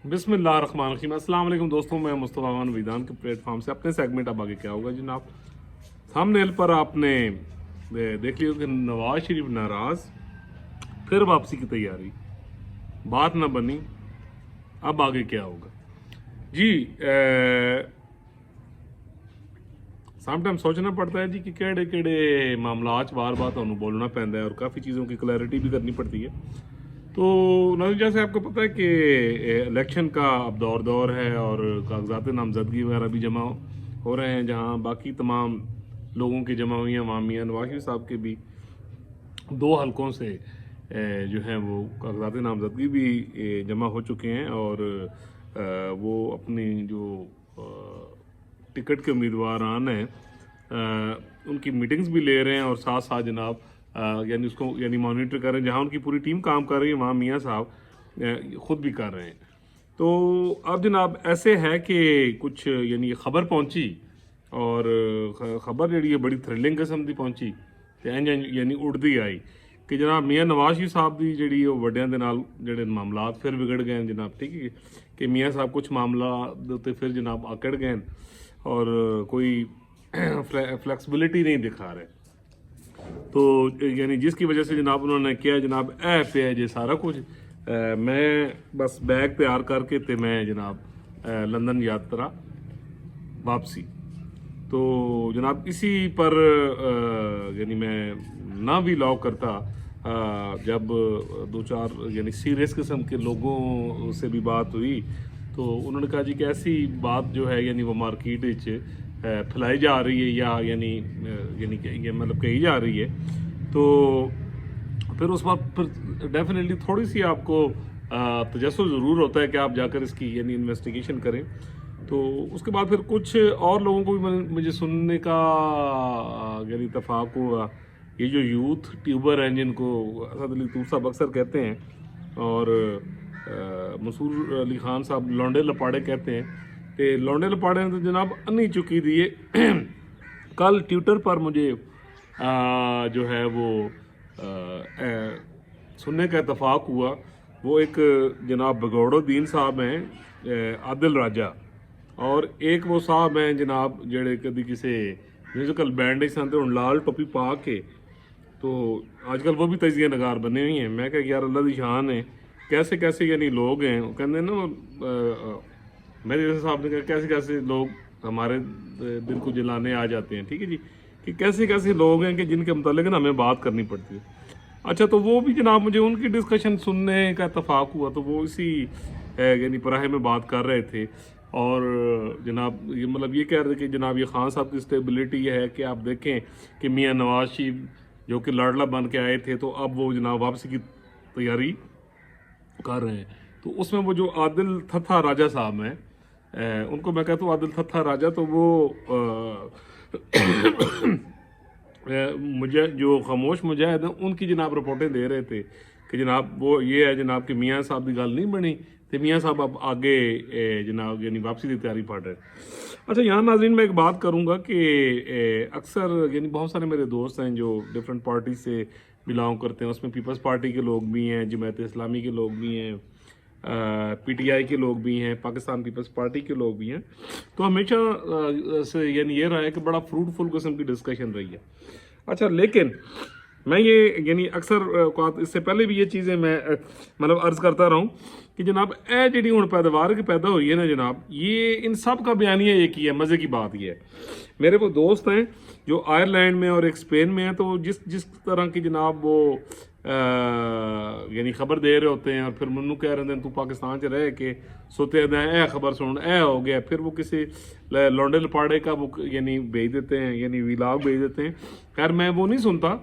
बिस्मिल्लाहिर्रहमानिर्रहीम। अस्सलाम वालेकुम दोस्तों, मैं मुस्तफ़ा अमान विधान के प्लेटफॉर्म से अपने सेगमेंट अब आगे क्या होगा जनाब। थंबनेल पर आपने देख लिया कि नवाज शरीफ नाराज, फिर वापसी की तैयारी, बात ना बनी, अब आगे क्या होगा जी। समटाइम सोचना पड़ता है जी कि केड़े केड़े मामला बार बार तुहानू बोलना पैंदा है और काफ़ी चीज़ों की क्लैरिटी भी करनी पड़ती है। तो नज़र जैसे आपको पता है कि इलेक्शन का अब दौर है और कागजात नामजदगी वगैरह भी जमा हो रहे हैं, जहां बाकी तमाम लोगों की जमा हुई हैं। मामिया नवाज शरीफ साहब के भी दो हलकों से जो हैं वो कागजात नामजदगी भी जमा हो चुके हैं और वो अपनी जो टिकट के उम्मीदवारान हैं उनकी मीटिंग्स भी ले रहे हैं और साथ साथ जनाब यानी उसको यानी मॉनिटर कर रहे हैं। जहाँ उनकी पूरी टीम काम कर रही है वहाँ मियाँ साहब खुद भी कर रहे हैं। तो अब जनाब ऐसे है कि कुछ यानी खबर पहुंची और खबर जी बड़ी थ्रिलिंग किस्म की पहुंची तो यानी उड़ती आई कि जनाब मियाँ नवाज शरीफ साहब की जी वड्डियां दे नाल जिहड़े मामलात फिर बिगड़ गए जनाब। ठीक है कि मियाँ साहब कुछ मामला उत्ते फिर जनाब आकड़ गए और कोई फ्लैक्सिबिलिटी नहीं दिखा रहे। तो यानी जिसकी वजह से जनाब उन्होंने किया जनाब ए पे जे सारा कुछ मैं बस बैग तैयार करके ते मैं जनाब लंदन यात्रा वापसी। तो जनाब इसी पर यानी मैं ना भी लॉक करता जब दो चार यानी सीरियस किस्म के लोगों से भी बात हुई तो उन्होंने कहा जी कि ऐसी बात जो है यानी वो मार्केट फैलाई जा रही है या यानी ये मतलब कही जा रही है। तो फिर उस पर फिर डेफिनेटली थोड़ी सी आपको तजस्सुस ज़रूर होता है कि आप जाकर इसकी यानी इन्वेस्टिगेशन करें। तो उसके बाद फिर कुछ और लोगों को भी मुझे सुनने का यानी इत्तेफाक हुआ। ये जो यूथ ट्यूबर हैं जिनको असद अली तूर साहब अक्सर कहते हैं और मसूर अली खान साहब लौंडे लपाड़े कहते हैं, तो लौंडे लपाड़े ने तो जनाब अन्नी चुकी दी है। कल ट्विटर पर मुझे जो है वो सुनने का इत्तेफाक हुआ। वो एक जनाब भगौड़ोद्दीन साहब हैं आदिल राजा और एक वो साहब हैं जनाब जेड़े कभी किसी म्यूजिकल बैंड हुण लाल टोपी पा के तो आजकल वो भी तजिया नगार बने हुई हैं। मैं क्या यार अल्लाह की शान है, कैसे कैसे यानी लोग हैं। वो कहते हैं ना मेरे जैसे साहब ने कहा कैसे कैसे लोग हमारे दिल को जलाने आ जाते हैं। ठीक है जी कि कैसे कैसे लोग हैं कि जिनके मुतालिक ना हमें बात करनी पड़ती है। अच्छा तो वो भी जनाब मुझे उनकी डिस्कशन सुनने का इत्तेफाक हुआ तो वो इसी यानी पराहे में बात कर रहे थे और जनाब ये मतलब ये कह रहे थे कि जनाब ये खान साहब की स्टेबिलिटी है कि आप देखें कि मियाँ नवाज शरीफ जो कि लाडला बन के आए थे तो अब वो जनाब वापसी की तैयारी कर रहे हैं। तो उसमें वो जो आदिल थथा राजा साहब हैं उनको मैं कहता हूँ आदिल थथा राजा, तो वो मुझे जो खामोश मुजाहिद हैं उनकी जनाब रिपोर्टें दे रहे थे कि जनाब वो ये है जनाब कि मियाँ साहब की गल नहीं बनी तो मियाँ साहब अब आगे जनाब यानी वापसी की तैयारी पड़ रहे। अच्छा यहाँ नाज़रीन मैं एक बात करूँगा कि अक्सर यानी बहुत सारे मेरे दोस्त हैं जो डिफरेंट पार्टी से बिलोंग करते हैं। उसमें पीपल्स पार्टी के लोग भी हैं, जमात इस्लामी के लोग भी हैं, पीटीआई के लोग भी हैं, पाकिस्तान पीपल्स पार्टी के लोग भी हैं। तो हमेशा से यानी ये रहा है कि बड़ा फ्रूटफुल किस्म की डिस्कशन रही है। अच्छा लेकिन मैं ये यानी अक्सर इससे पहले भी ये चीज़ें मैं मतलब अर्ज़ करता रहा हूँ कि जनाब ए जी हूँ पैदावार की पैदा हुई है ना जनाब, ये इन सब का बयानिया एक ही है। मज़े की बात ये है मेरे वो दोस्त हैं जो आयरलैंड में और एक स्पेन में हैं, तो जिस जिस तरह की जनाब वो यानी खबर दे रहे होते हैं और फिर मनु कह रहे हैं तू पाकिस्तान च रह के सोते ए खबर सुन ए हो गया, फिर वो किसी लौंडे लपाड़े का वो यानी भेज देते हैं यानी विलाग भेज देते हैं। खैर मैं वो नहीं सुनता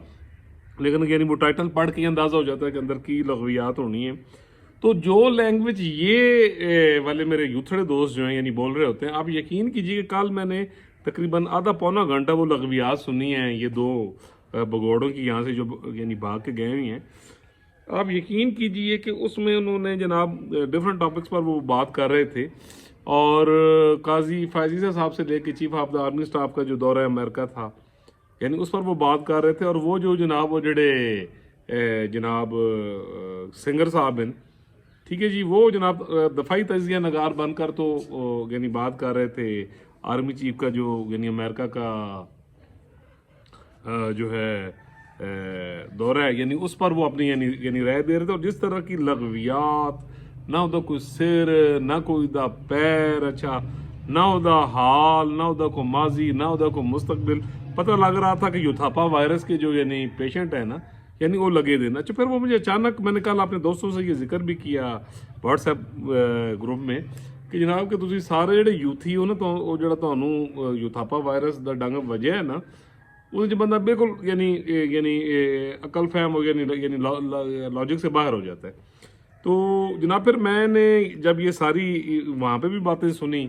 लेकिन यानी वो टाइटल पढ़ के अंदाज़ा हो जाता है कि अंदर की लगवियात होनी है। तो जो लैंग्वेज ये वाले मेरे यूथड़े दोस्त जो हैं यानी बोल रहे होते हैं, आप यकीन कीजिए कल मैंने तकरीबन आधा पौना घंटा वो लगवियात सुनी हैं ये दो भगोड़ों की यहाँ से जो यानी भाग के गए हुए हैं। आप यकीन कीजिए कि उसमें उन्होंने जनाब डिफरेंट टॉपिक्स पर वो बात कर रहे थे और काजी फायजीसा साहब से लेके chief of the army staff का जो दौरा अमेरिका था यानी उस पर वो बात कर रहे थे। और वो जो जनाब वो जड़े जनाब सिंगर साहब हैं ٹھیک ہے جی. وہ جناب دفاعی تجزیہ نگار بن کر تو یعنی بات کر رہے تھے آرمی چیف کا جو یعنی امریکہ کا جو ہے دورہ ہے یعنی اس پر وہ اپنی یعنی رائے دے رہے تھے. اور جس طرح کی لغویات، نہ ہوتا کوئی سر، نہ کوئی دا پیر، اچھا نہ ہوتا حال، نہ ہوتا کو ماضی، نہ ہوتا کو مستقبل. پتہ لگ رہا تھا کہ یوتھاپا وائرس کے جو یعنی پیشنٹ ہے نا یعنی وہ لگے دینا. اچھا پھر وہ مجھے اچانک، میں نے کل اپنے دوستوں سے یہ ذکر بھی کیا واٹس ایپ گروپ میں کہ جناب کہ تسی سارے جڑے یوتھی ہو نا تو وہ جڑا تانوں یوتھاپا وائرس دا ڈنگ وجہ ہے نا اس بندہ بالکل یعنی عقل فہم ہو یعنی لاجک سے باہر ہو جاتا ہے. تو جناب پھر میں نے جب یہ ساری وہاں پہ بھی باتیں سنی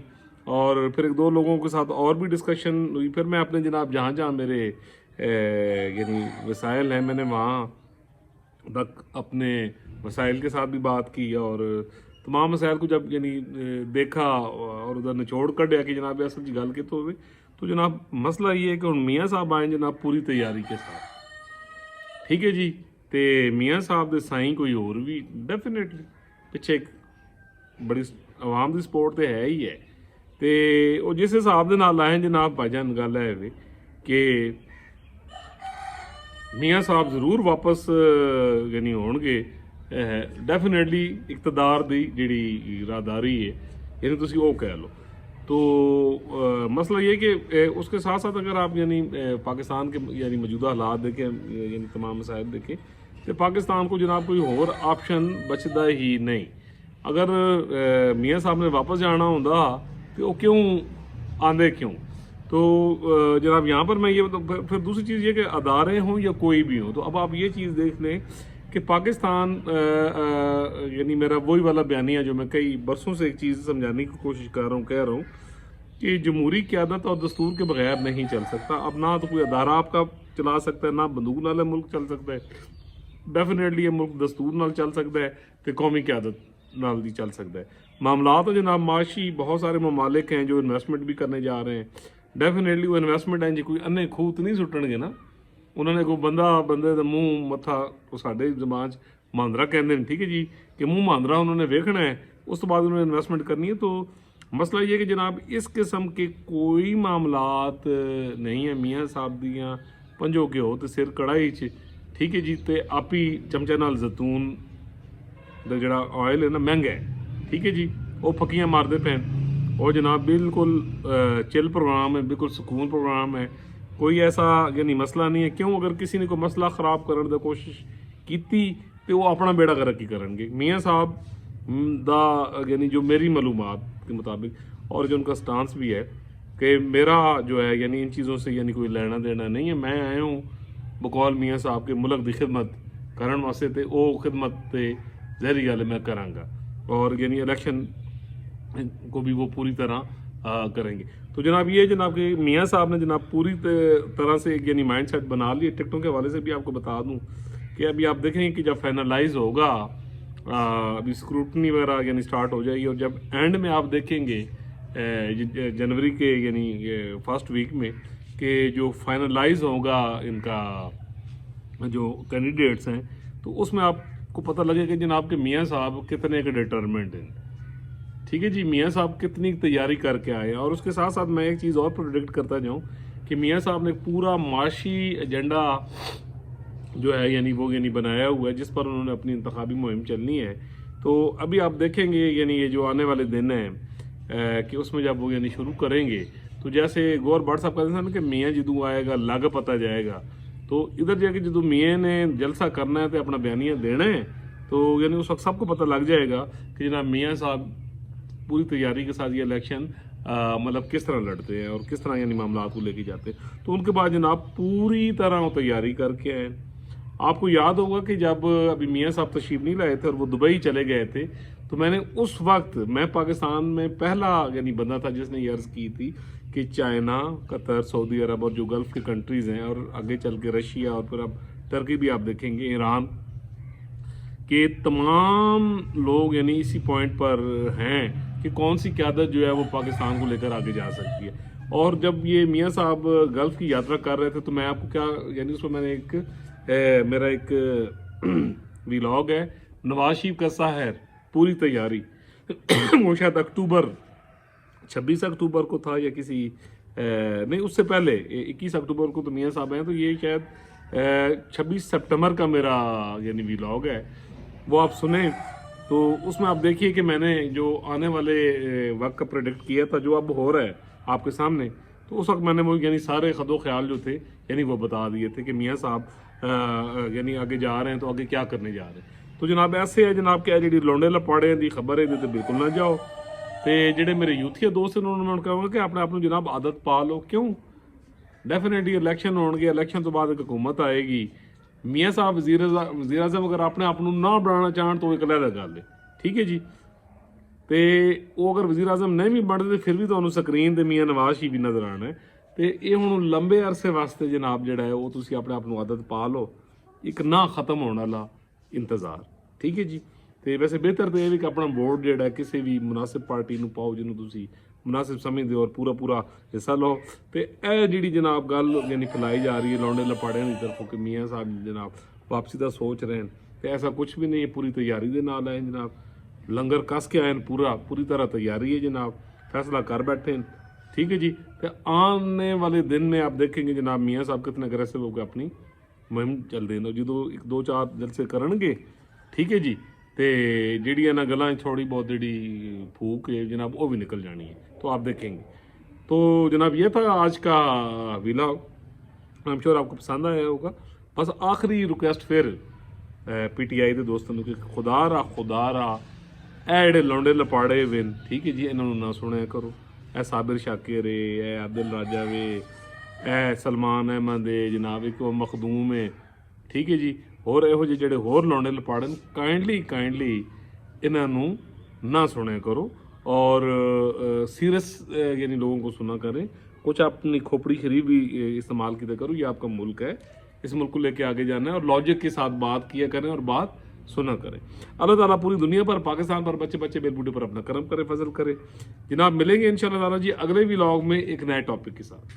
اور پھر ایک دو لوگوں کے ساتھ اور بھی ڈسکشن ہوئی، پھر میں اپنے جناب جہاں جہاں میرے یعنی وسائل ہیں میں نے وہاں تک اپنے وسائل کے ساتھ بھی بات کی اور تمام مسائل کو جب یعنی دیکھا اور ادھر نچوڑ کر دیا کہ جناب اصل جی گل کتوں ہوئے تو جناب مسئلہ یہ ہے کہ ہن میاں صاحب آئے جناب پوری تیاری کے ساتھ. ٹھیک ہے جی. تے میاں صاحب دے سائیں کوئی اور بھی ڈیفینیٹلی پیچھے ایک بڑی عوام دی سپورٹ تے ہے ہی ہے. تے وہ جس حساب دے نال آئے جناب بھائی جان گل ہے کہ میاں صاحب ضرور واپس یعنی ہون گے ڈیفینیٹلی اقتدار دی جڑی اراداری ہے یعنی تسی وہ کہہ لو. تو مسئلہ یہ کہ اس کے ساتھ ساتھ اگر آپ یعنی پاکستان کے یعنی موجودہ حالات دیکھیں یعنی تمام مسائل دیکھیں تو پاکستان کو جناب کوئی اور آپشن بچتا ہی نہیں. اگر میاں صاحب نے واپس جانا ہوتا تو وہ کیوں آندے کیوں. تو جناب یہاں پر میں یہ پھر دوسری چیز یہ کہ ادارے ہوں یا کوئی بھی ہوں تو اب آپ یہ چیز دیکھ لیں کہ پاکستان یعنی میرا وہی والا بیانیہ جو میں کئی برسوں سے ایک چیز سمجھانے کی کوشش کر رہا ہوں کہہ رہا ہوں کہ جمہوری قیادت اور دستور کے بغیر نہیں چل سکتا. اب نہ تو کوئی ادارہ آپ کا چلا سکتا ہے، نہ بندوق نال ملک چل سکتا ہے. ڈیفینیٹلی یہ ملک دستور نال چل سکتا ہے تو قومی قیادت نال بھی چل سکتا ہے. معاملات جناب معاشی بہت سارے ممالک ہیں جو انویسٹمنٹ بھی کرنے جا رہے ہیں. ڈیفینیٹلی وہ انویسٹمنٹ ہیں جی کوئی انے خوت نہیں سٹن گے نا. انہوں نے کوئی بندے دا منہ متھا وہ ساڈے زبان چ ماندرا کہندے ہیں. ٹھیک ہے جی کہ منہ ماندرا انہوں نے ویکھنا ہے اس تو بعد انہوں نے انویسٹمنٹ کرنی ہے. تو مسئلہ یہ کہ جناب اس قسم کے کوئی معاملات نہیں ہیں میاں صاحب دیاں پنجوں کے ہو تو سر کڑائی چ. ٹھیک ہے جی. تے آپ ہی چمچے نال زیتون دا جڑا آئل ہے نا مہنگا ہے. ٹھیک ہے جی. وہ پھکیاں مارتے پہ اور جناب بالکل چل پروگرام ہے، بالکل سکون پروگرام ہے. کوئی ایسا یعنی مسئلہ نہیں ہے. کیوں اگر کسی نے کوئی مسئلہ خراب کرنے کی کوشش کیتی تو وہ اپنا بیڑا گرک ہی کرن گے. میاں صاحب دا یعنی جو میری معلومات کے مطابق اور جو ان کا سٹانس بھی ہے کہ میرا جو ہے یعنی ان چیزوں سے یعنی کوئی لینا دینا نہیں ہے. میں آیا ہوں بقول میاں صاحب کے ملک دی خدمت کرن واسطے تے او خدمت تے ظاہری گل میں کراں گا اور یعنی الیکشن کو بھی وہ پوری طرح کریں گے. تو جناب یہ جناب کہ میاں صاحب نے جناب پوری طرح سے یعنی مائنڈ سیٹ بنا لی. ٹکٹوں کے حوالے سے بھی آپ کو بتا دوں کہ ابھی آپ دیکھیں کہ جب فائنلائز ہوگا ابھی اسکروٹنی وغیرہ یعنی سٹارٹ ہو جائے گی اور جب اینڈ میں آپ دیکھیں گے جنوری کے یعنی فرسٹ ویک میں کہ جو فائنلائز ہوگا ان کا جو کینڈیڈیٹس ہیں تو اس میں آپ کو پتہ لگے کہ جناب کہ میاں صاحب کتنے کے ڈیٹرمنٹ ہیں. ٹھیک ہے جی. میاں صاحب کتنی تیاری کر کے آئے. اور اس کے ساتھ ساتھ میں ایک چیز اور پروڈکٹ کرتا جاؤں کہ میاں صاحب نے پورا معاشی ایجنڈا جو ہے یعنی وہ یعنی بنایا ہوا ہے جس پر انہوں نے اپنی انتخابی مہم چلنی ہے. تو ابھی آپ دیکھیں گے یعنی یہ جو آنے والے دن ہیں کہ اس میں جب وہ یعنی شروع کریں گے تو جیسے گور بٹ صاحب کہتے ہیں نا کہ میاں جدوں آئے گا لگ پتہ جائے گا. تو ادھر جا کے جدوں میاں نے جلسہ کرنا ہے تو اپنا بیانیہ دینا ہے تو یعنی اس وقت سب کو پتہ لگ جائے گا کہ جناب میاں صاحب پوری تیاری کے ساتھ یہ الیکشن مطلب کس طرح لڑتے ہیں اور کس طرح یعنی معاملات کو لے کے جاتے ہیں. تو ان کے بعد جناب پوری طرح وہ تیاری کر کے آئے. آپ کو یاد ہوگا کہ جب ابھی میاں صاحب تشریف نہیں لائے تھے اور وہ دبئی چلے گئے تھے تو میں نے اس وقت میں پاکستان میں پہلا یعنی بندہ تھا جس نے یہ عرض کی تھی کہ چائنا، قطر، سعودی عرب اور جو گلف کی کنٹریز ہیں اور آگے چل کے رشیا اور پھر اب ٹرکی بھی آپ دیکھیں گے، ایران کے تمام لوگ یعنی اسی پوائنٹ پر ہیں کہ کون سی قیادت جو ہے وہ پاکستان کو لے کر آگے جا سکتی ہے. اور جب یہ میاں صاحب گلف کی یاترا کر رہے تھے تو میں آپ کو کیا یعنی اس میں میں نے میرا ایک ویلاگ ہے نواز شریف کا سحر पूरी तैयारी वो शायद अक्टूबर 26 अक्टूबर को था या किसी नहीं उससे पहले 21 अक्टूबर को तो मियाँ साहब हैं, तो ये शायद 26 सितंबर का मेरा यानी व्लॉग है, वो आप सुने। तो उसमें आप देखिए कि मैंने जो आने वाले वक्त का प्रेडिक्ट किया था, जो अब हो रहा है आपके सामने, तो उस वक्त मैंने वो यानी सारे खदो ख्याल जो थे यानी वो बता दिए थे कि मियाँ साहब यानी आगे जा रहे हैं तो आगे क्या करने जा रहे हैं। तो जनाब ऐसे है जनाब कि जी लौंडे लपाड़े की खबर है तो बिल्कुल ना जाओ। तो ਜਿਹੜੇ मेरे यूथी दोस्त ने उन्होंने कहा कि अपने आप को जनाब आदत पा लो। क्यों? डेफिनेटली इलैक्शन होणगे, इलैक्शन तो बाद एक हुकूमत आएगी। मियाँ साहब वज़ीर आज़म अगर अपने आप को ना बनाना चाहन तो एक अलग गल है, ठीक है जी। तो वो अगर वज़ीर आज़म नहीं भी बनते फिर भी तो ਸਕਰੀਨ ਤੇ मियाँ नवाज शरीफ भी नज़र आना है। तो ये हुण लंबे अरसे वास्ते जनाब जिहड़ा है वो तुसीं अपने आप को आदत पा लो, एक ना खत्म होने वाला इंतज़ार, ठीक है जी। तो वैसे बेहतर तो ये भी कि अपना वोट जिहड़ा किसी भी मुनासिब पार्टी नूं पाओ जिन्होंने तुसीं मुनासिब समझदे हो और पूरा पूरा हिस्सा लो। तो यह जी जनाब गल यानी फैलाई जा रही है लौंडे लपाड़ियां की तरफों कि मियाँ साहब जनाब वापसी का सोच रहे हैं, तो ऐसा कुछ भी नहीं है। पूरी तैयारी के नाल आए जनाब, लंगर कस के आए पूरी तरह तैयारी है जनाब, फैसला कर बैठे हैं, ठीक है जी। तो आने वाले दिन में आप देखेंगे जनाब मियाँ साहब कितने अग्रेसिव होकर अपनी मुहिम चल देना, जो एक दो चार जलसे करनगे, ठीक है जी। तो जी इन्ह गल्लां थोड़ी बहुत जी फूक है जनाब वो भी निकल जानी है, तो आप देखेंगे। तो जनाब ये था आज का व्लॉग, आई एम श्योर आपको पसंद आया होगा। बस आखिरी रिक्वेस्ट फिर PTI के दोस्तों कि खुदा रहा ਇਹ ਜਿਹੜੇ लौंडे लपाड़े वे, ठीक है जी, इन्हों ना सुनिया करो। ए साबिर शाकिर है, ए आदिल राजा वे, ए सलमान अहमद है जनाब, एक मखदूम है, ठीक है जी। होर इहो ਜਿਹੇ ਜਿਹੜੇ होर लौंडे लपाड़े काइंडली इन्हों ना सुनिया करो और सीरियस यानी लोगों को सुना करें। कुछ अपनी खोपड़ी शरीफ भी इस्तेमाल किया करो, ये आपका मुल्क है, इस मुल्क को लेके आगे जाना है और लॉजिक के साथ बात किया करें और बात सुना करें। अल्लाह ताला पूरी दुनिया पर, पाकिस्तान पर, बच्चे बच्चे बेलबूटे पर अपना करम करे, फजल करे। जनाब मिलेंगे इंशाअल्लाह ताला जी अगले व्लॉग में एक नए टॉपिक के साथ।